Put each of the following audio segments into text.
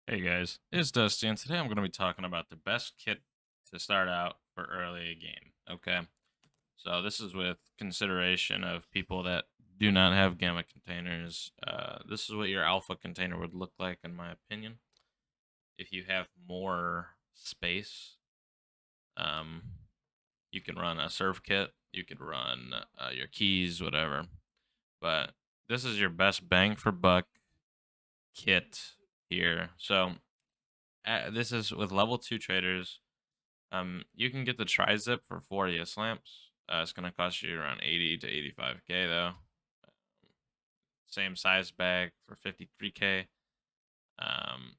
Hey guys, it's Dusty, and today I'm going to be talking about the best kit to start out for early game. Okay, so this is with consideration of people that do not have gamma containers. This is what your alpha container would look like, in my opinion. If you have more space, um, you can run a serve kit, you could run your keys, whatever. But this is your best bang for buck kit here. So this is with level 2 traders. You can get the tri-zip for 40 lamps. It's going to cost you around 80 to 85k though. Same size bag for 53k. Um,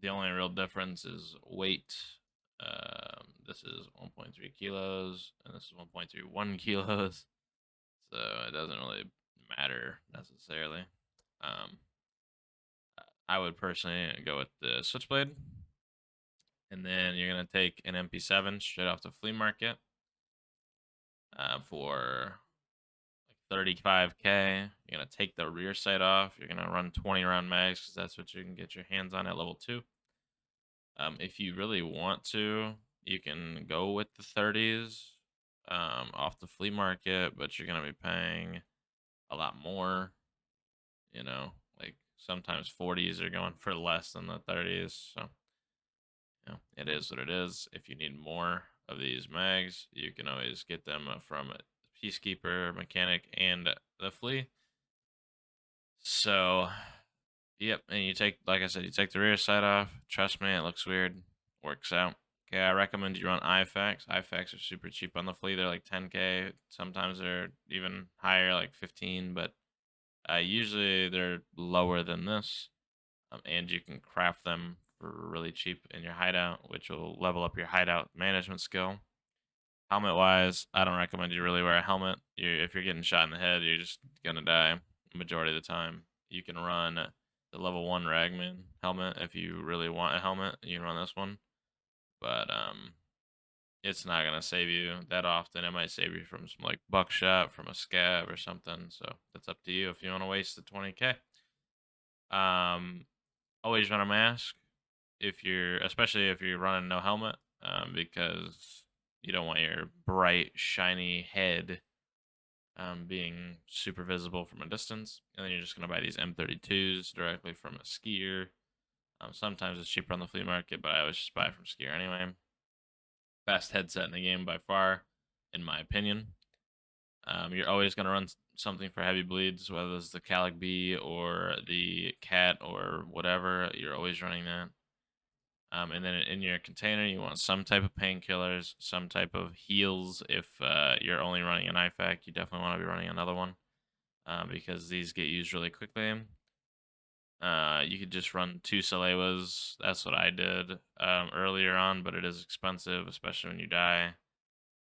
the only real difference is weight. This is 1.3 kilos, and this is 1.31 kilos. So it doesn't really matter necessarily. Um, I would personally go with the switchblade, and then you're gonna take an MP7 straight off the flea market for like 35k. You're gonna take the rear sight off. You're gonna run 20 round mags because that's what you can get your hands on at level 2. If you really want to, you can go with the 30s off the flea market, but you're gonna be paying a lot more. You know, like sometimes 40s are going for less than the 30s. So it is what it is. If you need more of these mags, you can always get them from Peacekeeper, Mechanic, and the Flea. So, yep. And you take, like I said, you take the rear side off. Trust me, it looks weird. Works out. Okay, I recommend you run IFACs. IFACs are super cheap on the Flea. They're like 10k. Sometimes they're even higher, like 15. But usually they're lower than this. And you can craft them for really cheap in your hideout, which will level up your hideout management skill. Helmet wise, I don't recommend you really wear a helmet. If you're getting shot in the head, you're just gonna die majority of the time. You can run the level 1 Ragman helmet if you really want a helmet. You can run this one, but it's not gonna save you that often. It might save you from some like buckshot from a scab or something. So that's up to you if you want to waste the 20k. Um, always run a mask especially if you're running no helmet, because you don't want your bright shiny head being super visible from a distance. And then you're just gonna buy these M32s directly from a skier. Sometimes it's cheaper on the flea market, but I always just buy it from skier anyway. Best headset in the game by far, in my opinion. You're always going to run something for heavy bleeds, whether it's the Calic B or the Cat or whatever. You're always running that. And then in your container, you want some type of painkillers, some type of heals. If you're only running an IFAC, you definitely want to be running another one because these get used really quickly. You could just run 2 Salewas. That's what I did earlier on, but it is expensive, especially when you die.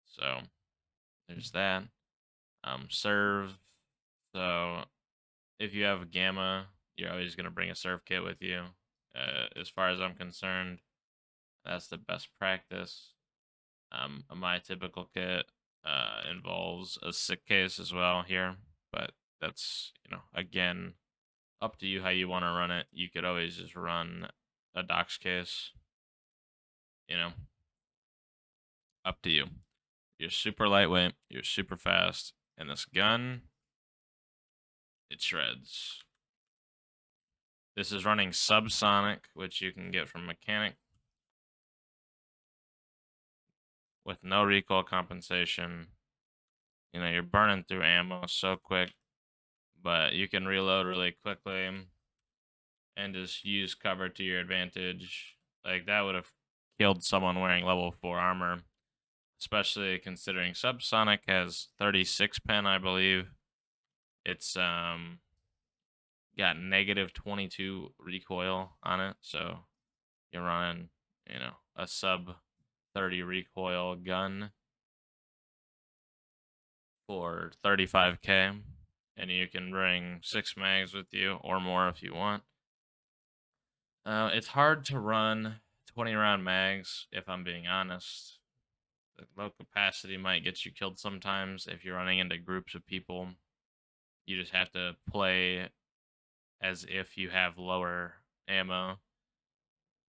So there's that. Serve. So if you have a gamma, you're always going to bring a serve kit with you. As far as I'm concerned, that's the best practice. My typical kit involves a sick case as well here, but that's again up to you how you want to run it. You could always just run a docs case. You know, up to you. You're super lightweight. You're super fast, and this gun, it shreds. This is running subsonic, which you can get from Mechanic with no recoil compensation. You're burning through ammo so quick, but you can reload really quickly and just use cover to your advantage. Like that would have killed someone wearing level 4 armor, especially considering subsonic has 36 pen, I believe. It's got negative 22 recoil on it, so you're running, a sub 30 recoil gun for 35k, and you can bring 6 mags with you or more if you want. It's hard to run 20 round mags, if I'm being honest. The low capacity might get you killed sometimes if you're running into groups of people. You just have to play as if you have lower ammo.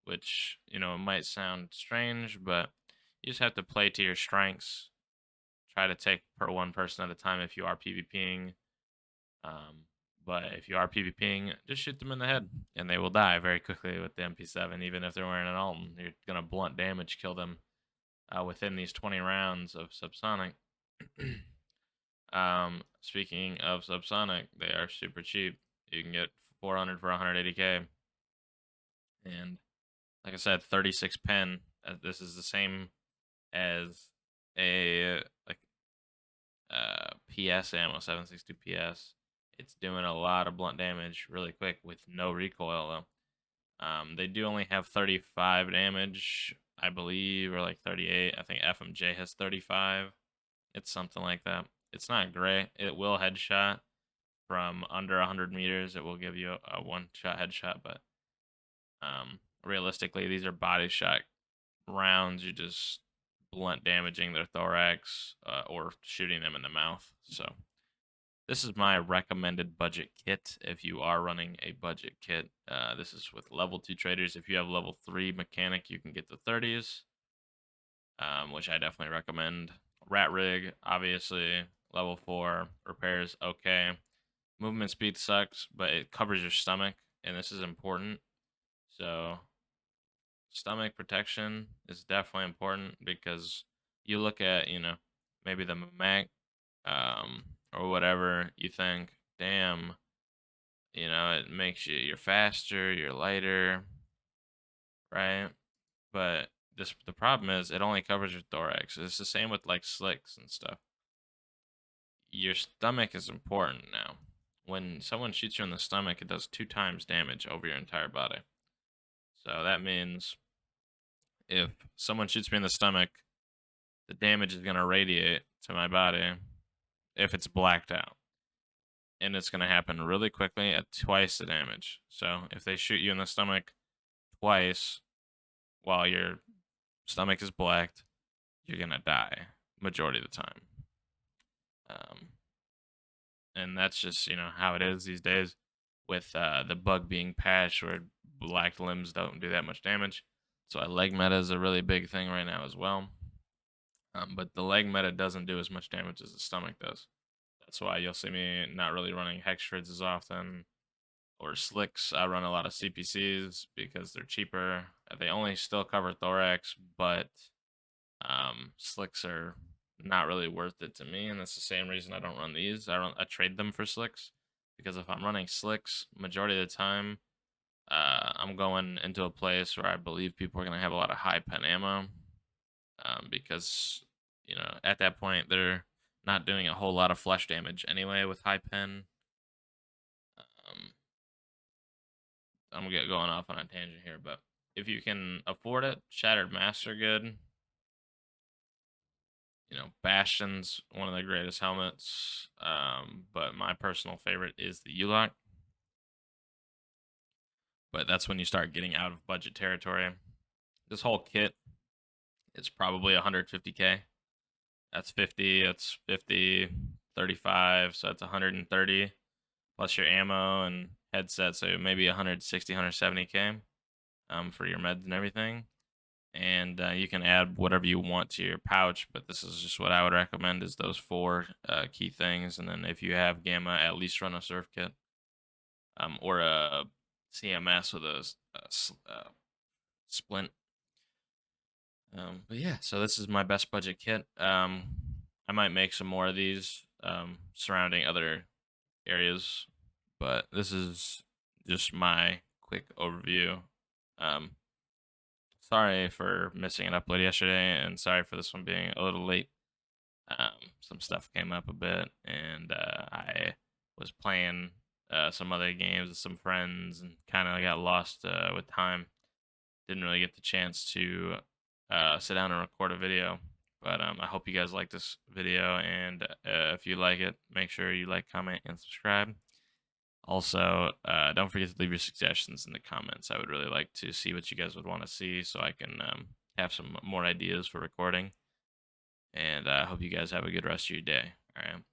which, it might sound strange, but you just have to play to your strengths. Try to take per one person at a time if you are PvPing. Um, but if you are PvPing, just shoot them in the head, and they will die very quickly with the MP7. Even if they're wearing an Alton, you're gonna blunt damage kill them within these 20 rounds of subsonic. Speaking of subsonic, they are super cheap. You can get 400 for 180k, and like I said, 36 pen. This is the same as a PS ammo, 762 PS. It's doing a lot of blunt damage really quick with no recoil though. They do only have 35 damage, I believe, or like 38. I think FMJ has 35. It's something like that. It's not great. It will headshot from under 100 meters. It will give you a one-shot headshot, but realistically, these are body shot rounds. You just blunt damaging their thorax or shooting them in the mouth. So this is my recommended budget kit if you are running a budget kit. This is with level 2 traders. If you have level 3 mechanic, you can get the 30s, which I definitely recommend. Rat rig, obviously, level 4. Repairs, okay. Movement speed sucks, but it covers your stomach, and this is important. So stomach protection is definitely important because you look at, maybe the Mac or whatever, you think, damn, it makes you're faster, you're lighter, right? But the problem is it only covers your thorax. It's the same with like slicks and stuff. Your stomach is important now. When someone shoots you in the stomach, it does 2 times damage over your entire body. So that means if someone shoots me in the stomach, the damage is going to radiate to my body if it's blacked out. And it's going to happen really quickly at twice the damage. So if they shoot you in the stomach twice while your stomach is blacked, you're going to die majority of the time. And that's just, how it is these days with the bug being patched where black limbs don't do that much damage. So a leg meta is a really big thing right now as well. But the leg meta doesn't do as much damage as the stomach does. That's why you'll see me not really running hex shreds as often or slicks. I run a lot of CPCs because they're cheaper. They only still cover thorax, but slicks are not really worth it to me, and that's the same reason I don't run these. I trade them for slicks because if I'm running slicks, majority of the time, I'm going into a place where I believe people are going to have a lot of high pen ammo, because at that point they're not doing a whole lot of flesh damage anyway with high pen. I'm going off on a tangent here, but if you can afford it, Shattered Master good. Bastion's one of the greatest helmets, but my personal favorite is the U-Lock. But that's when you start getting out of budget territory. This whole kit is probably 150k. That's 50, that's 50, 35, so that's 130 plus your ammo and headset, so maybe 160, 170k for your meds and everything. And you can add whatever you want to your pouch, but this is just what I would recommend is those 4 key things. And then if you have gamma, at least run a surf kit or a CMS with a splint. But yeah, so this is my best budget kit. I might make some more of these surrounding other areas, but this is just my quick overview. Sorry for missing an upload yesterday, and sorry for this one being a little late. Some stuff came up a bit, and I was playing some other games with some friends and kind of got lost with time. Didn't really get the chance to sit down and record a video, but I hope you guys like this video, and if you like it, make sure you like, comment, and subscribe. Also, don't forget to leave your suggestions in the comments. I would really like to see what you guys would want to see so I can have some more ideas for recording. And I hope you guys have a good rest of your day. All right.